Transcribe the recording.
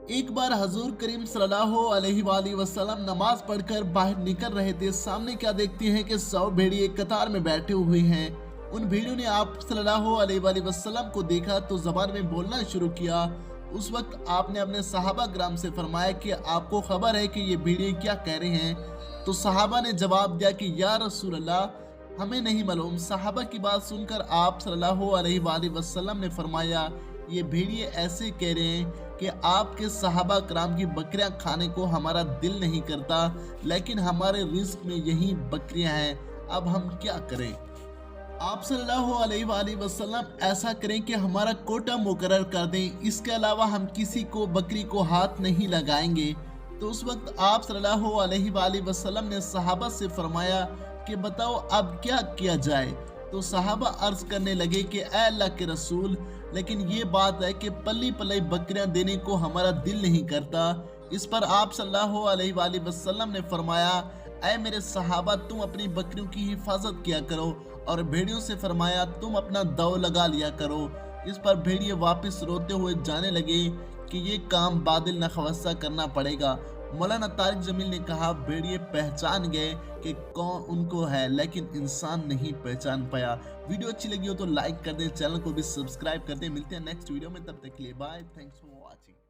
ایک بار حضور کریم صلی اللہ علیہ وآلہ وسلم نماز پڑھ کر باہر نکل رہے تھے۔ سامنے کیا دیکھتے ہیں کہ 100 بھیڑی ایک قطار میں بیٹھے ہوئے ہیں۔ ان بھیڑیوں نے آپ صلی اللہ علیہ وآلہ وسلم کو دیکھا تو زبان میں بولنا شروع کیا۔ اس وقت آپ نے اپنے صحابہ کرام سے فرمایا کہ آپ کو خبر ہے کہ یہ بھیڑیے کیا کہہ رہے ہیں؟ تو صحابہ نے جواب دیا کہ یا رسول اللہ ہمیں نہیں معلوم۔ صحابہ کی بات سن کر آپ صلی اللہ علیہ وآلہ وسلم نے فرمایا یہ بھیڑیے ایسے کہہ رہے ہیں کہ آپ کے صحابہ کرام کی بکریاں کھانے کو ہمارا دل نہیں کرتا، لیکن ہمارے رزق میں یہی بکریاں ہیں، اب ہم کیا کریں؟ آپ صلی اللہ علیہ وآلہ وسلم ایسا کریں کہ ہمارا کوٹا مقرر کر دیں، اس کے علاوہ ہم کسی کو بکری کو ہاتھ نہیں لگائیں گے۔ تو اس وقت آپ صلی اللہ علیہ وآلہ وسلم نے صحابہ سے فرمایا کہ بتاؤ اب کیا کیا جائے؟ تو صحابہ عرض کرنے لگے کہ اے اللہ کے رسول، لیکن یہ بات ہے کہ پلی پلی بکریاں دینے کو ہمارا دل نہیں کرتا۔ اس پر آپ صلی اللہ علیہ وآلہ وسلم نے فرمایا اے میرے صحابہ تم اپنی بکریوں کی حفاظت کیا کرو، اور بھیڑیوں سے فرمایا تم اپنا دو لگا لیا کرو۔ اس پر بھیڑیے واپس روتے ہوئے جانے لگے کہ یہ کام بادل نخوستہ کرنا پڑے گا۔ مولانا طارق جمیل نے کہا بھیڑیے پہچان گئے کہ کون ان کو ہے، لیکن انسان نہیں پہچان پایا۔ ویڈیو اچھی لگی ہو تو لائک کر دیں، چینل کو بھی سبسکرائب کر دیں۔ ملتے ہیں نیکسٹ ویڈیو میں، تب تک کے لیے بائے، تھینکس فار واچنگ۔